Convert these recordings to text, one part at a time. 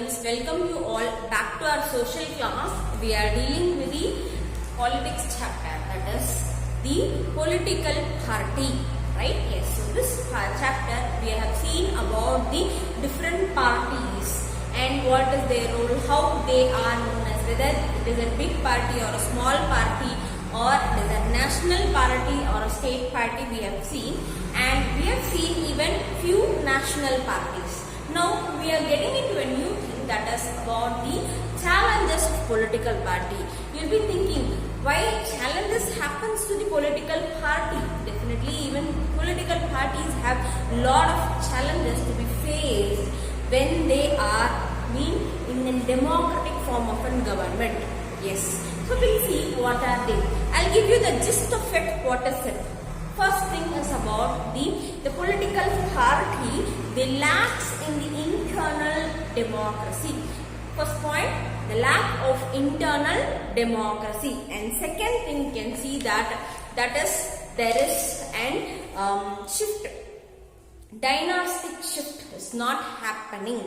students, welcome you all back to our social class. We are dealing with the politics chapter, that is the political party, right? Yes, so this chapter we have seen about the different parties and what is their role, how they are known as, whether it is a big party or a small party or it is a national party or a state party we have seen, and we have seen even few national parties. Now we are getting into a new thing, that is about the challenges of political party. You will be thinking, why challenges happens to the political party? Definitely even political parties have lot of challenges to be faced when they are in a democratic form of a government. Yes. So we'll see what are they. I'll give you the gist of it, what is it. First thing is about the political party, they lacks in the internal democracy. First point, the lack of internal democracy. And second thing, you can see that is there is an shift. Dynastic shift is not happening.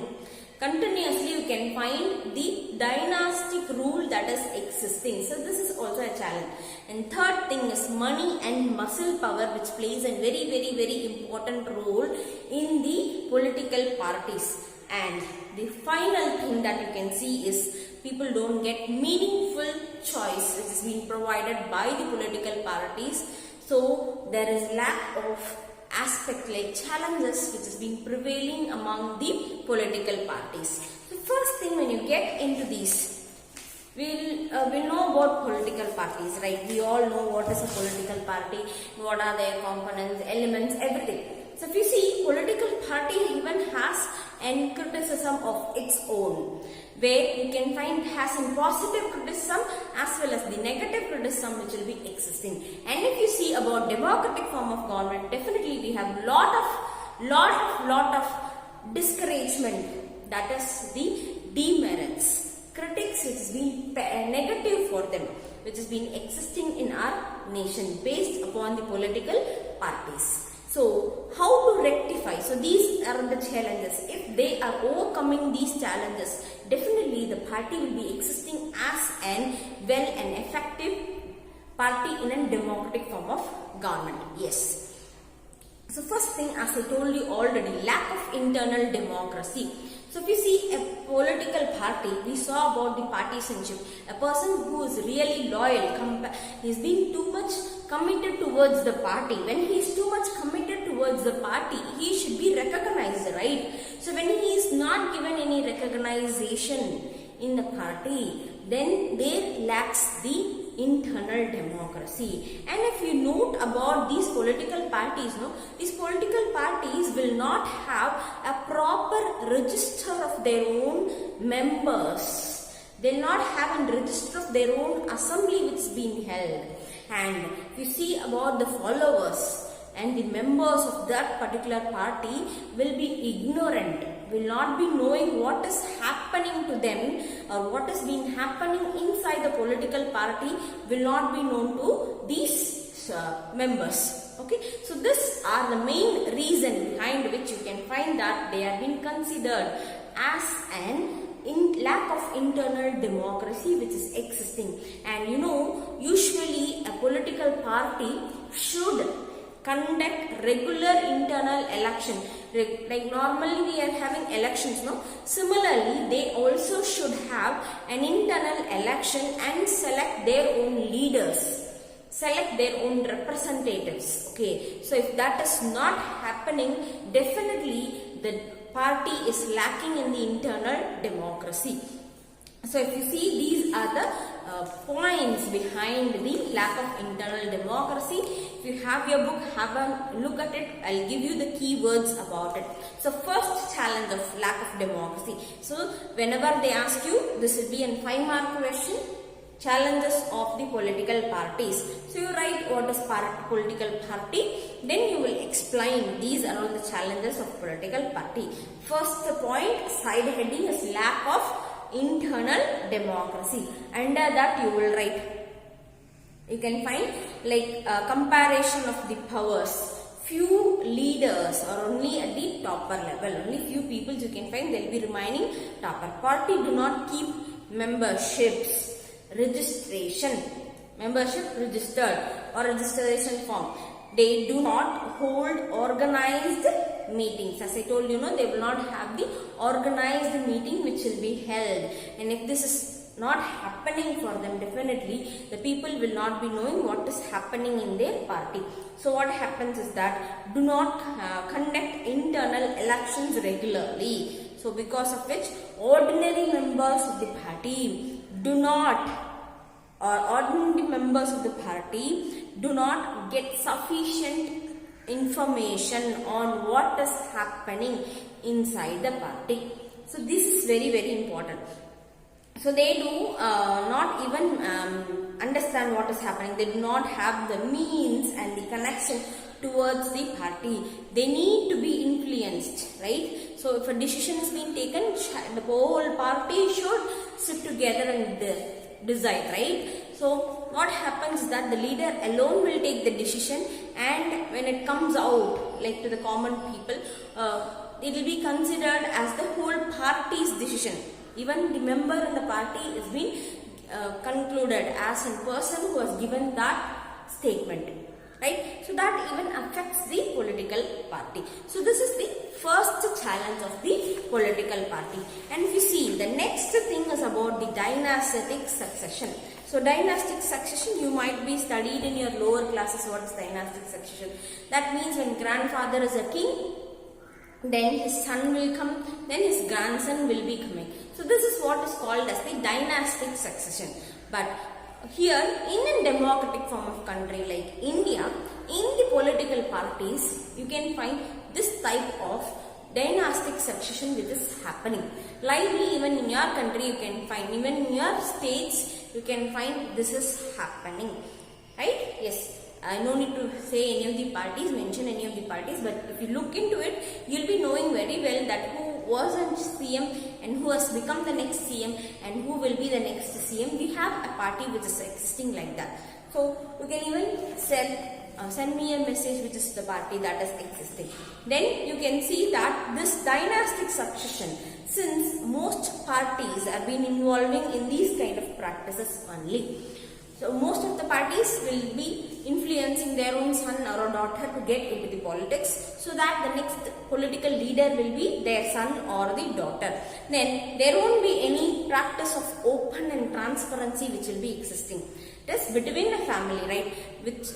Continuously you can find the dynastic rule that is existing. So this is also a challenge. And third thing is money and muscle power, which plays a very important role in the political parties. And the final thing that you can see is people don't get meaningful choice which is being provided by the political parties. So there is lack of aspect like challenges which has been prevailing among the political parties. The first thing, when you get into these, we'll know about political parties, right? We all know what is a political party, what are their components, elements, everything. So if you see, political party even has an criticism of its own, where you can find has some positive criticism as well as the negative criticism which will be existing. And if you see about democratic form of government, definitely we have lot of discouragement, that is the demerits, critics which has been negative for them, which has been existing in our nation based upon the political parties. So, how to rectify? So, these are the challenges. If they are overcoming these challenges, definitely the party will be existing as an well and effective party in a democratic form of government. Yes. So, first thing, as I told you already, lack of internal democracy. So, if you see a political party, we saw about the partisanship. A person who is really loyal, he's being too much committed towards the party. When he is too much committed towards the party, he should be recognized, right? So, when he is not given any recognition in the party, then there lacks the internal democracy. And if you note about these political parties, these political parties will not have a proper register of their own members. They will not have a register of their own assembly which is being held. And if you see about the followers and the members of that particular party will be ignorant, will not be knowing what is happening to them or what is being happening inside the political party will not be known to these members. Okay, so these are the main reason behind which you can find that they are being considered as an lack of internal democracy which is existing. And usually a political party should conduct regular internal election. Like normally we are having elections, Similarly, they also should have an internal election and select their own leaders, select their own representatives. Okay, so if that is not happening, definitely the party is lacking in the internal democracy. So if you see, these are the points behind the lack of internal democracy. If you have your book, have a look at it. I'll give you the keywords about it. So first challenge of lack of democracy. So whenever they ask you, this will be a 5-mark question. Challenges of the political parties. So you write what is political party, then you will explain these are all the challenges of political party. First point, side heading is lack of internal democracy. Under that you will write, you can find like comparison of the powers, few leaders or only at the topper level. Only few people you can find, they will be remaining topper. Party do not keep membership registered or registration form. They do not hold organized meetings. As I told you, they will not have the organized meeting which will be held. And if this is not happening for them, definitely the people will not be knowing what is happening in their party. So what happens is that do not conduct internal elections regularly. So because of which ordinary members of the party do not get sufficient information on what is happening inside the party. So this is very, very important. So they do not even understand what is happening. They do not have the means and the connection towards the party. They need to be influenced, right? So if a decision is being taken, the whole party should sit together and decide, right? So what happens is that the leader alone will take the decision, and when it comes out like to the common people, it will be considered as the whole party's decision. Even the member in the party is being concluded as a person who has given that statement, right? So that even affects the political party. So this is the first challenge of the political party. And if you see, the next thing is about the dynastic succession. So dynastic succession, you might be studied in your lower classes what is dynastic succession. That means when grandfather is a king, then his son will come, then his grandson will be coming. So this is what is called as the dynastic succession. But here in a democratic form of country like India, in the political parties, you can find this type of dynastic succession which is happening. Lively even in your country you can find, even in your states you can find this is happening, right? Yes. I no need to say any of the parties, mention any of the parties, but if you look into it, you'll be knowing very well that who was a CM and who has become the next CM and who will be the next CM. We have a party which is existing like that. So you can even send me a message which is the party that is existing. Then you can see that this dynastic succession, since most parties have been involving in these kind of practices only. So most of the parties will be influencing their own son or daughter to get into the politics, so that the next political leader will be their son or the daughter. Then there won't be any practice of open and transparency which will be existing. It is between the family, right?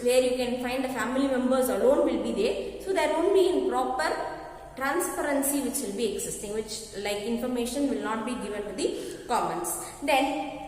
Where you can find the family members alone will be there. So there won't be in proper transparency which will be existing, which like information will not be given to the commons. Then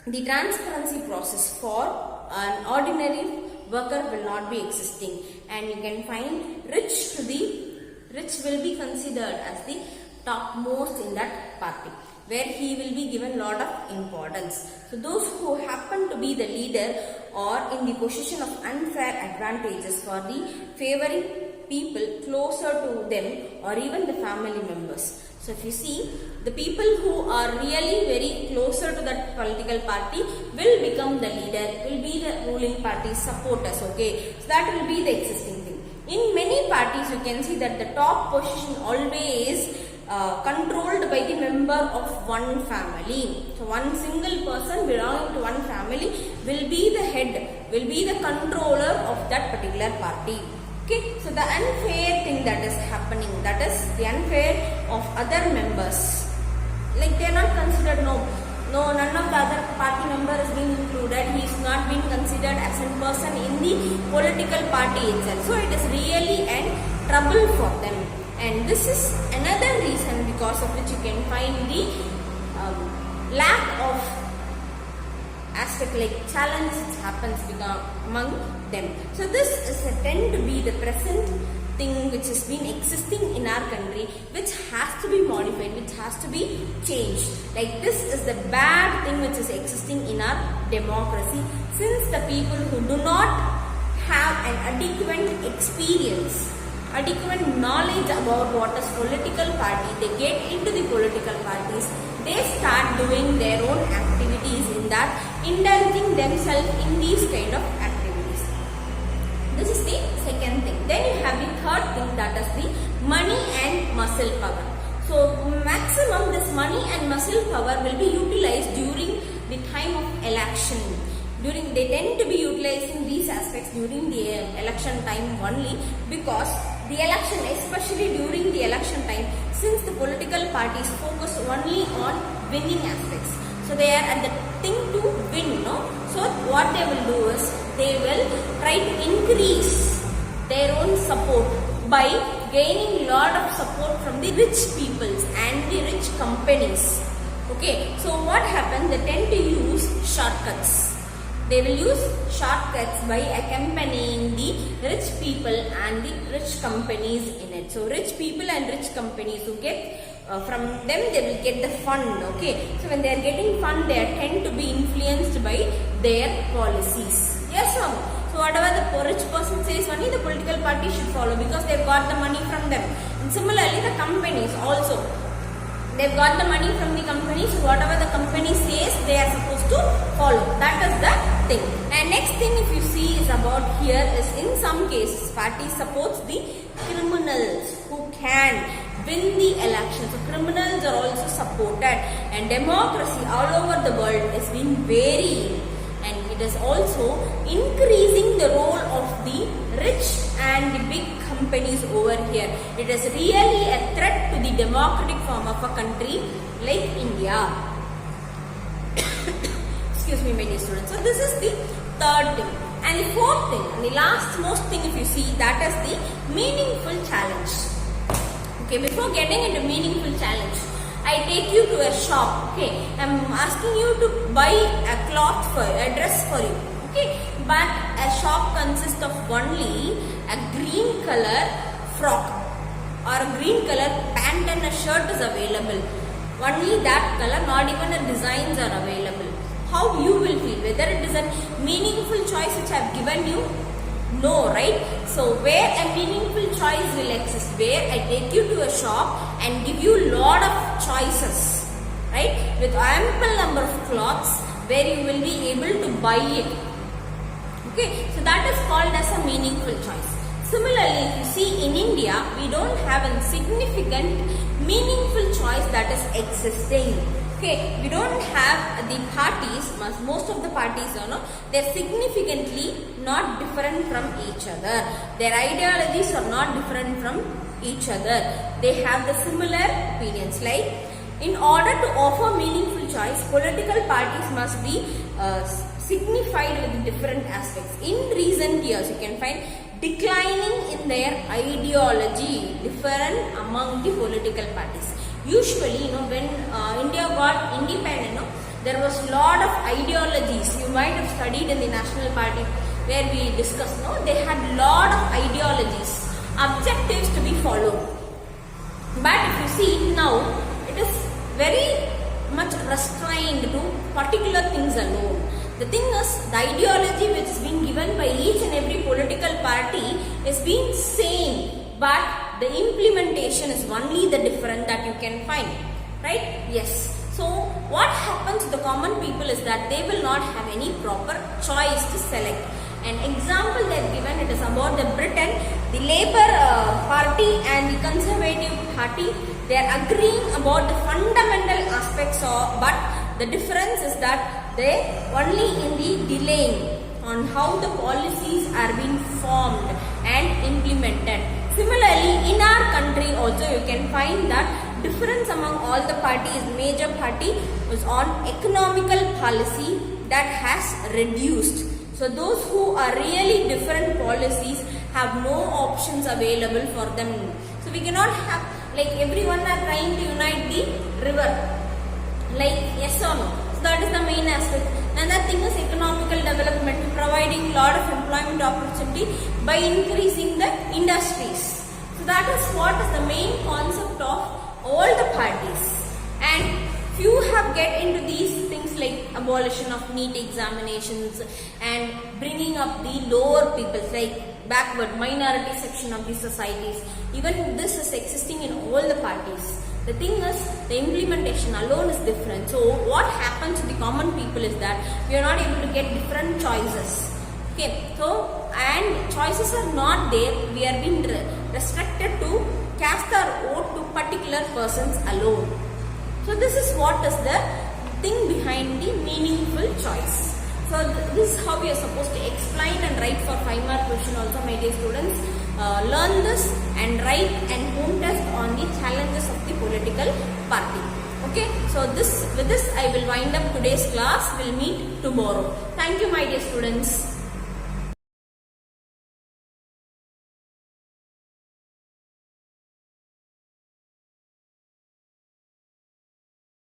the transparency process for an ordinary worker will not be existing, and you can find rich will be considered as the topmost in that party, where he will be given lot of importance. So those who happen to be the leader or in the position of unfair advantages for the favoring people closer to them or even the family members. So if you see, the people who are really very closer to that political party will become the leader, will be the ruling party's supporters, okay. So that will be the existing thing. In many parties you can see that the top position always controlled by the member of one family. So one single person belonging to one family will be the head, will be the controller of that particular party. Okay, so the unfair thing that is happening, that is the unfair of other members. Like they are not considered, none of the other party member is being included. He is not being considered as a person in the political party itself. So it is really a trouble for them. And this is another reason because of which you can find the lack of aspect like challenge which happens among them. So this is a tend to be the present thing which has been existing in our country, which has to be modified, which has to be changed. Like this is the bad thing which is existing in our democracy, since the people who do not have an adequate experience, adequate knowledge about what is political party, they get into the political parties, they start doing their own activities in that, indulging themselves in these kind of activities. This is the second thing. Then you have the muscle power. So maximum this money and muscle power will be utilized during the time of election. They tend to be utilizing these aspects during the election time only, because the election, especially during the election time, since the political parties focus only on winning aspects, so they are at the thing to win, no? So what they will do is they will try to increase their own support by gaining lot of support from the rich peoples and the rich companies. Okay, so what happens? They tend to use shortcuts. They will use shortcuts by accompanying the rich people and the rich companies in it. So rich people and rich companies who get from them, they will get the fund. Okay, so when they are getting fund, they tend to be influenced by their policies. Yes or no? So whatever the rich person says, only the political party should follow, because they've got the money from them. And similarly, the companies also, they've got the money from the company, so whatever the company says, they are supposed to follow. That is the thing. And next thing, if you see, is about here is, in some cases, party supports the criminals who can win the election. So criminals are also supported, and democracy all over the world is being varying, and it is also increasing the role of the rich and the big companies over here. It is really a threat to the democratic form of a country like India. Excuse me, my dear students. So this is the third thing. And the fourth thing, and the last most thing, if you see, that is the meaningful challenge. Okay, before getting into meaningful challenge, I take you to a shop. Okay, I'm asking you to buy a cloth for a dress for you. Okay, but a shop consists of only a green color frock or a green color pant and a shirt is available. Only that color, not even the designs are available. How you will feel? Whether it is a meaningful choice which I have given you? No, right? So where a meaningful choice will exist, where I take you to a shop and give you lot of choices, right? With ample number of cloths where you will be able to buy it. Okay, so that is called as a meaningful choice. Similarly, you see, in India, we don't have a significant meaningful choice that is existing. Okay, we don't have the parties, most of the parties, they're significantly not different from each other. Their ideologies are not different from each other. They have the similar opinions. Like, in order to offer meaningful choice, political parties must be signified with different aspects. In recent years, you can find declining in their ideology, different among the political parties. Usually, when India got independent, there was lot of ideologies. You might have studied in the National Party where we discussed, they had lot of ideologies, objectives to be followed. But if you see now, it is very much restrained to particular things alone. The thing is, the ideology which is being given by each and every political party is being same, but the implementation is only the different that you can find, right? Yes. So what happens to the common people is that they will not have any proper choice to select. An example they have given, it is about the Britain, the Labour Party and the Conservative Party. They are agreeing about the fundamental aspects but the difference is that they only in the delaying on how the policies are being formed and implemented. Similarly, in our country also you can find that difference among all the parties, major party was on economical policy that has reduced. So those who are really different policies have no options available for them. So we cannot have, like, everyone are trying to unite the river. Like, yes or no? So that is the main aspect. Another thing is economical development, providing lot of employment opportunity by increasing the industries. So that is what is the main concept of all the parties. And few have get into these things like abolition of NEET examinations and bringing up the lower peoples, like backward minority section of the societies. Even this is existing in all the parties. The thing is, the implementation alone is different. So what happens to the common people is that we are not able to get different choices. Okay, so and choices are not there. We are being restricted to cast our vote to particular persons alone. So this is what is the thing behind the meaningful choice. So this is how we are supposed to explain and write for 5-mark question also, my dear students. Learn this and write and home test on the challenges of the political party. Okay, so with this I will wind up today's class. We'll meet tomorrow. Thank you, my dear students.